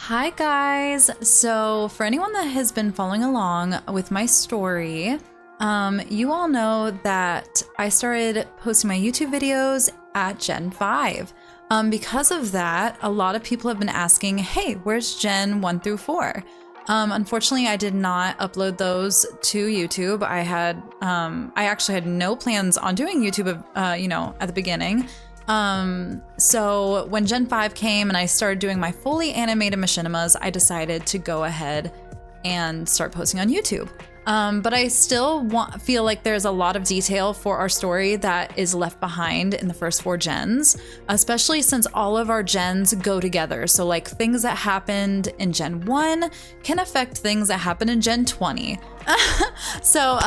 Hi guys! So for anyone that has been following along with my story, you all know that I started posting my YouTube videos at Gen 5. Because of that, a lot of people have been asking, hey, where's Gen 1 through 4? Unfortunately, I did not upload those to YouTube. I actually had no plans on doing YouTube, at the beginning. So when Gen 5 came and I started doing my fully animated machinimas, I decided to go ahead and start posting on YouTube. But I still feel like there's a lot of detail for our story that is left behind in the first 4 gens, especially since all of our gens go together. So like things that happened in Gen 1 can affect things that happen in Gen 20. So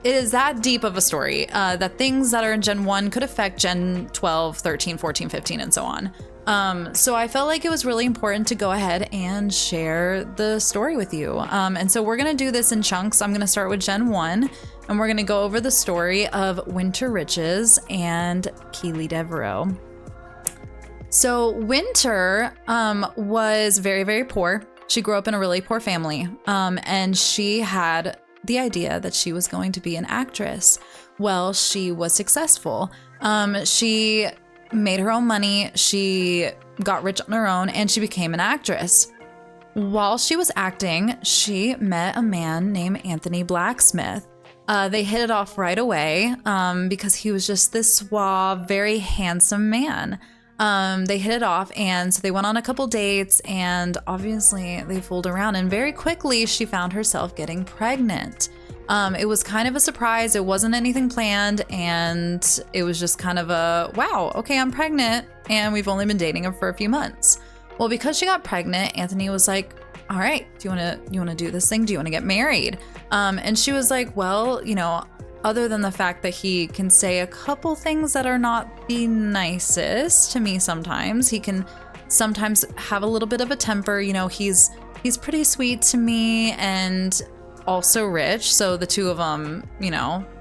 it is that deep of a story that things that are in Gen 1 could affect Gen 12, 13, 14, 15, and so on. So I felt like it was really important to go ahead and share the story with you. And so we're going to do this in chunks. I'm going to start with Gen 1, and we're going to go over the story of Winter Riches and Kili Devereux. So Winter was very, very poor. She grew up in a really poor family, and she had the idea that she was going to be an actress. Well, she was successful. She made her own money, she got rich on her own, and she became an actress. While she was acting, she met a man named Anthony Blacksmith. They hit it off right away because he was just this suave, very handsome man. They hit it off, and so they went on a couple dates, and obviously they fooled around, and very quickly she found herself getting pregnant. It was kind of a surprise. It wasn't anything planned, and it was just kind of a, wow, okay, I'm pregnant, and we've only been dating him for a few months. Well, because she got pregnant, Anthony was like, all right, do you want to do this thing? Do you want to get married? And she was like, well, other than the fact that he can say a couple things that are not the nicest to me sometimes, he can sometimes have a little bit of a temper. He's pretty sweet to me and also rich. So the two of them,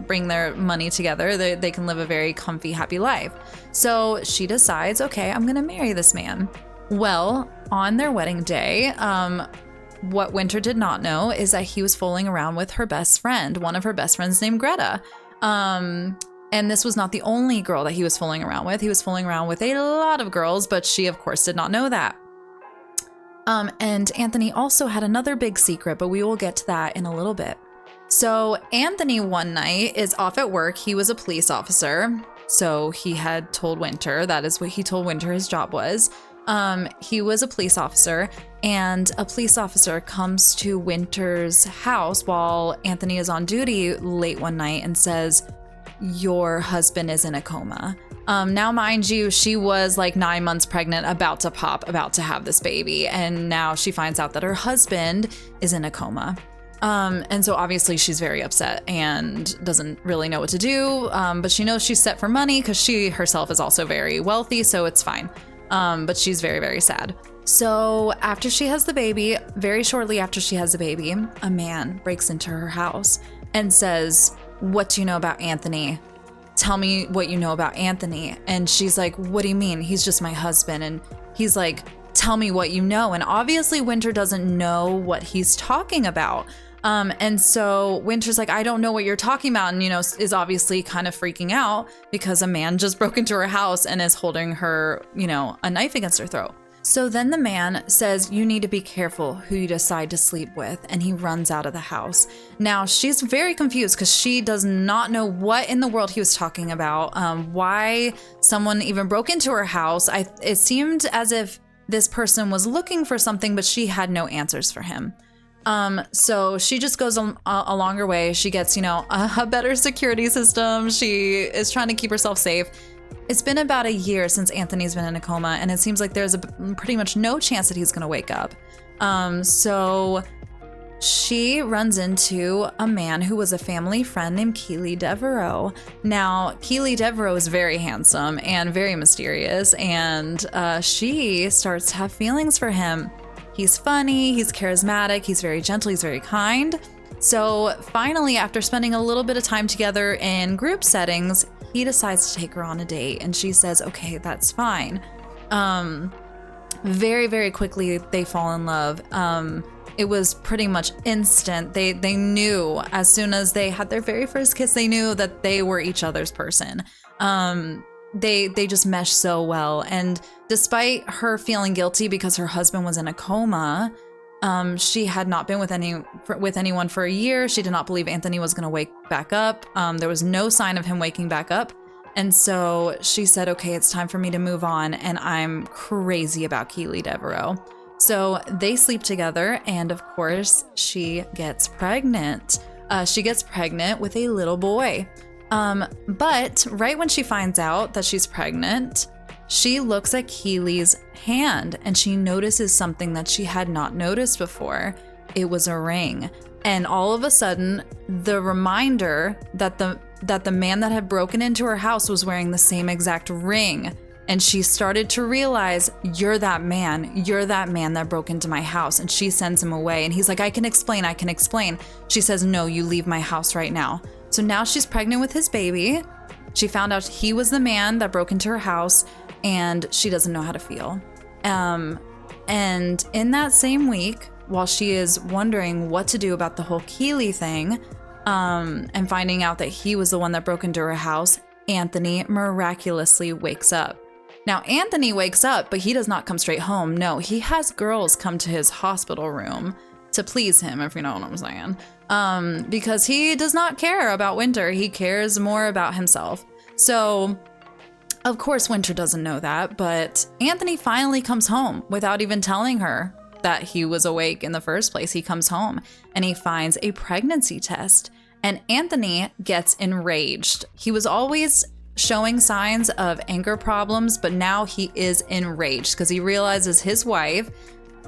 bring their money together. They can live a very comfy, happy life. So she decides, okay, I'm going to marry this man. Well, on their wedding day, what Winter did not know is that he was fooling around with her best friend, one of her best friends named Greta. And this was not the only girl that he was fooling around with. He was fooling around with a lot of girls, but she, of course, did not know that. And Anthony also had another big secret, but we will get to that in a little bit. So Anthony one night is off at work. He was a police officer. So he had told Winter, that is what he told Winter his job was. He was a police officer, and a police officer comes to Winter's house while Anthony is on duty late one night and says, your husband is in a coma. Now, mind you, she was like 9 months pregnant, about to pop, about to have this baby. And now she finds out that her husband is in a coma. And so obviously she's very upset and doesn't really know what to do. But she knows she's set for money because she herself is also very wealthy, so it's fine. But she's very, very sad. So after she has the baby, very shortly after she has the baby, a man breaks into her house and says, what do you know about Anthony? Tell me what you know about Anthony. And she's like, what do you mean? He's just my husband. And he's like, tell me what you know. And obviously Winter doesn't know what he's talking about. And so Winter's like, I don't know what you're talking about. And, is obviously kind of freaking out because a man just broke into her house and is holding her, a knife against her throat. So then the man says, you need to be careful who you decide to sleep with. And he runs out of the house. Now, she's very confused because she does not know what in the world he was talking about, why someone even broke into her house. It seemed as if this person was looking for something, but she had no answers for him. So she just goes along her way. She gets, a better security system. She is trying to keep herself safe. It's been about a year since Anthony's been in a coma, and it seems like there's pretty much no chance that he's going to wake up. So she runs into a man who was a family friend named Kili Devereux. Now, Kili Devereux is very handsome and very mysterious, and she starts to have feelings for him. He's funny, he's charismatic, he's very gentle, he's very kind. So finally, after spending a little bit of time together in group settings, he decides to take her on a date, and she says, okay, that's fine. Very, very quickly, they fall in love. It was pretty much instant. They knew as soon as they had their very first kiss, they knew that they were each other's person. They just meshed so well. And despite her feeling guilty because her husband was in a coma, she had not been with anyone for a year. She did not believe Anthony was going to wake back up. There was no sign of him waking back up. And so she said, okay, it's time for me to move on. And I'm crazy about Kili Devereux. So they sleep together. And of course, she gets pregnant. She gets pregnant with a little boy. But right when she finds out that she's pregnant, she looks at Kili's hand and she notices something that she had not noticed before. It was a ring. And all of a sudden, the reminder that the man that had broken into her house was wearing the same exact ring. And she started to realize, you're that man that broke into my house. And she sends him away. And he's like, I can explain. She says, no, you leave my house right now. So now she's pregnant with his baby. She found out he was the man that broke into her house, and she doesn't know how to feel. And in that same week, while she is wondering what to do about the whole Kili thing, and finding out that he was the one that broke into her house, Anthony miraculously wakes up. Now, Anthony wakes up, but he does not come straight home. No, he has girls come to his hospital room to please him, if you know what I'm saying. Because he does not care about Winter. He cares more about himself. So, of course, Winter doesn't know that, but Anthony finally comes home without even telling her that he was awake in the first place. He comes home and he finds a pregnancy test, and Anthony gets enraged. He was always showing signs of anger problems, but now he is enraged because he realizes his wife,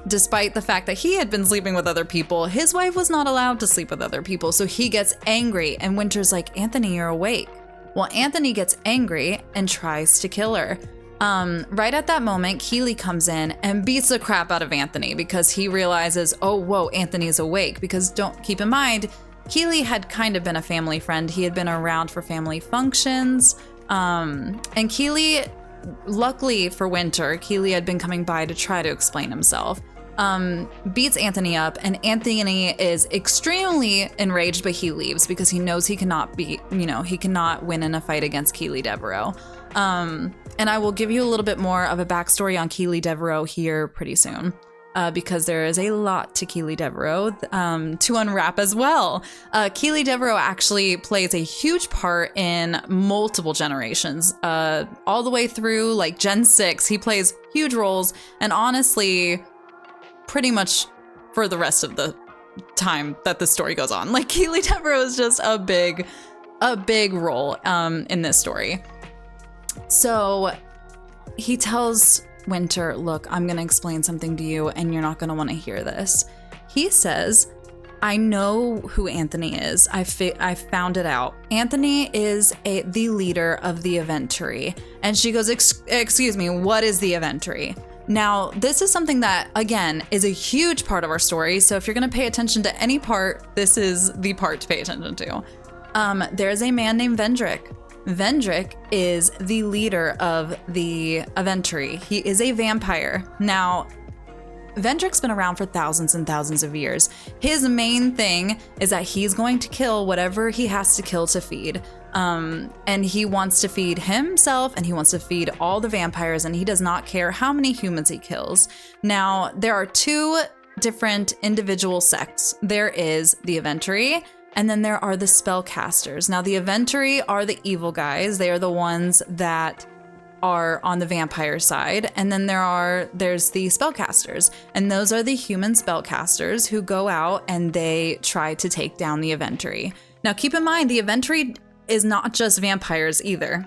despite the fact that he had been sleeping with other people, his wife was not allowed to sleep with other people. So he gets angry, and Winter's like, Anthony, you're awake. Well, Anthony gets angry and tries to kill her. Right at that moment, Kili comes in and beats the crap out of Anthony because he realizes, oh, whoa, Anthony's awake. Because don't keep in mind, Kili had kind of been a family friend. He had been around for family functions. And Kili, luckily for Winter, Kili had been coming by to try to explain himself. Beats Anthony up, and Anthony is extremely enraged, but he leaves because he knows he cannot win in a fight against Kili Devereux. And I will give you a little bit more of a backstory on Kili Devereux here pretty soon. Because there is a lot to Kili Devereux to unwrap as well. Kili Devereux actually plays a huge part in multiple generations, all the way through like Gen 6. He plays huge roles, and honestly, pretty much for the rest of the time that the story goes on. Like, Kili Devereux is just a big role in this story. So he tells Winter, look, I'm going to explain something to you and you're not going to want to hear this. He says, I know who Anthony is. I found it out. Anthony is the leader of the Aventury. And she goes, excuse me, what is the Aventury? Now, this is something that, again, is a huge part of our story. So if you're going to pay attention to any part, this is the part to pay attention to. There's a man named Vendrick. Vendrick is the leader of the Aventury. He is a vampire. Now, Vendrick's been around for thousands and thousands of years. His main thing is that he's going to kill whatever he has to kill to feed. And he wants to feed himself, and he wants to feed all the vampires, and he does not care how many humans he kills. Now, there are two different individual sects. There is the Aventury, and then there are the spellcasters. Now, the Aventury are the evil guys. They are the ones that are on the vampire side. And then there's the spellcasters. And those are the human spellcasters who go out and they try to take down the Aventury. Now, keep in mind, the Aventury is not just vampires either.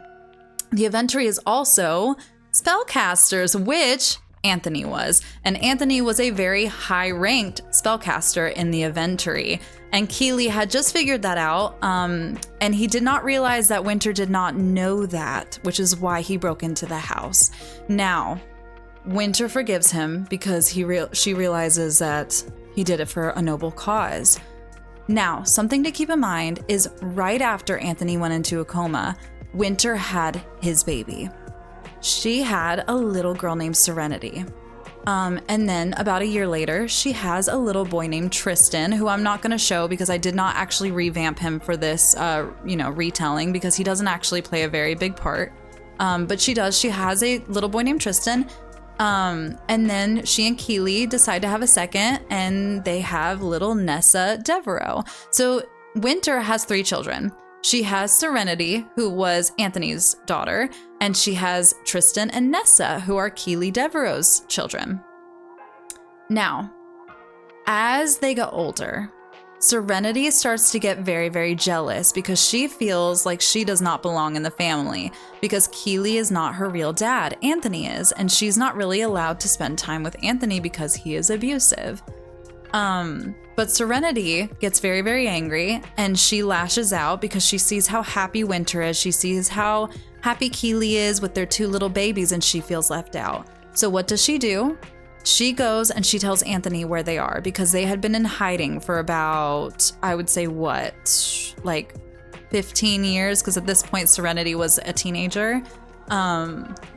The Aventury is also spellcasters, which Anthony was. And Anthony was a very high-ranked spellcaster in the Aventury. And Kili had just figured that out, and he did not realize that Winter did not know that, which is why he broke into the house. Now, Winter forgives him because she realizes that he did it for a noble cause. Now, something to keep in mind is right after Anthony went into a coma, Winter had his baby. She had a little girl named Serenity. And then about a year later, she has a little boy named Tristan, who I'm not going to show because I did not actually revamp him for this, retelling, because he doesn't actually play a very big part. But she does. She has a little boy named Tristan. And then she and Kili decide to have a second, and they have little Nessa Devereux. So Winter has 3 children. She has Serenity, who was Anthony's daughter, and she has Tristan and Nessa, who are Kili Devereux's children. Now, as they get older, Serenity starts to get very, very jealous because she feels like she does not belong in the family because Kili is not her real dad, Anthony is, and she's not really allowed to spend time with Anthony because he is abusive. But Serenity gets very, very angry and she lashes out because she sees how happy Winter is. She sees how happy Kili is with their 2 little babies and she feels left out. So what does she do? She goes and she tells Anthony where they are because they had been in hiding for about, I would say, 15 years? Because at this point, Serenity was a teenager.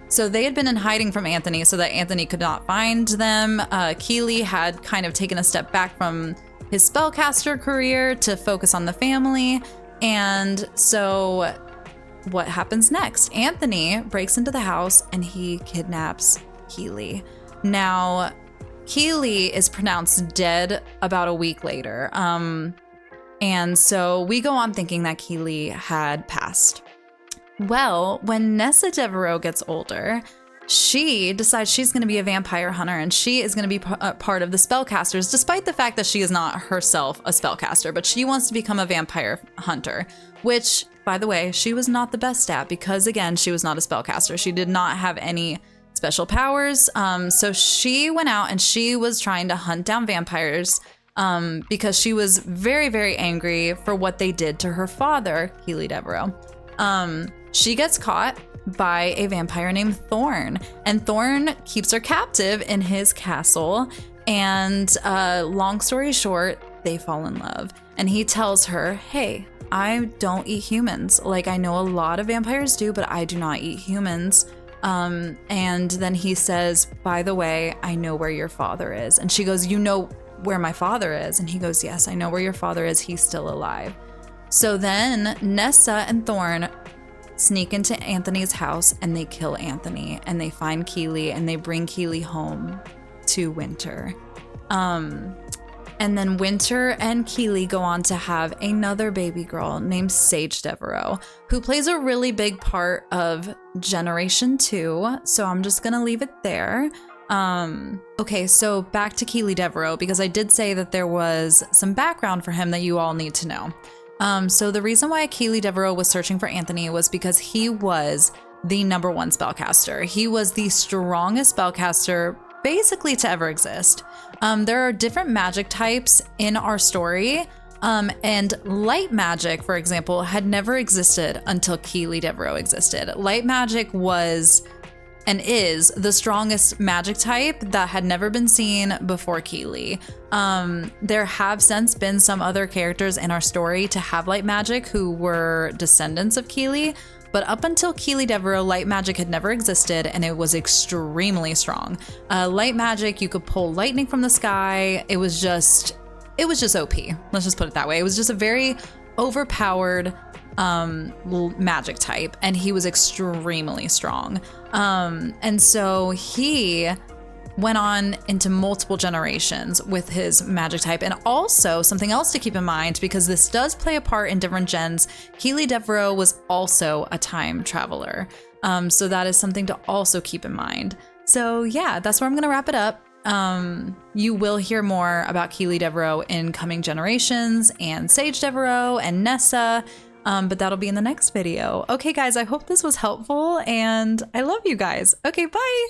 So they had been in hiding from Anthony so that Anthony could not find them. Kili had kind of taken a step back from his spellcaster career to focus on the family. And so what happens next? Anthony breaks into the house and he kidnaps Kili. Now, Kili is pronounced dead about a week later. And so we go on thinking that Kili had passed. Well, when Nessa Devereux gets older, she decides she's going to be a vampire hunter and she is going to be part of the spellcasters, despite the fact that she is not herself a spellcaster, but she wants to become a vampire hunter, which, by the way, she was not the best at because, again, she was not a spellcaster. She did not have any special powers. So she went out and she was trying to hunt down vampires because she was very, very angry for what they did to her father, Kili Devereux. She gets caught by a vampire named Thorn, and Thorn keeps her captive in his castle. And long story short, they fall in love. And he tells her, hey, I don't eat humans. Like, I know a lot of vampires do, but I do not eat humans. And then he says, by the way, I know where your father is. And she goes, you know where my father is? And he goes, yes, I know where your father is. He's still alive. So then Nessa and Thorn sneak into Anthony's house and they kill Anthony and they find Kili and they bring Kili home to Winter. And then Winter and Kili go on to have another baby girl named Sage Devereux, who plays a really big part of Generation 2. So I'm just gonna leave it there. Okay, so back to Kili Devereux, because I did say that there was some background for him that you all need to know. So the reason why Kili Devereux was searching for Anthony was because he was the #1 spellcaster. He was the strongest spellcaster basically to ever exist. There are different magic types in our story, and light magic, for example, had never existed until Kili Devereux existed. Light magic was and is the strongest magic type that had never been seen before Kili. There have since been some other characters in our story to have light magic who were descendants of Kili, but up until Kili Devereux, light magic had never existed and it was extremely strong. Light magic, you could pull lightning from the sky. It was just OP. Let's just put it that way. It was just a very overpowered magic type, and he was extremely strong. And so he went on into multiple generations with his magic type. And also something else to keep in mind, because this does play a part in different gens, Kili Devereux was also a time traveler. So that is something to also keep in mind. So yeah, that's where I'm gonna wrap it up. You will hear more about Kili Devereux in coming generations and Sage Devereux and Nessa. But that'll be in the next video. Okay, guys, I hope this was helpful and I love you guys. Okay, bye.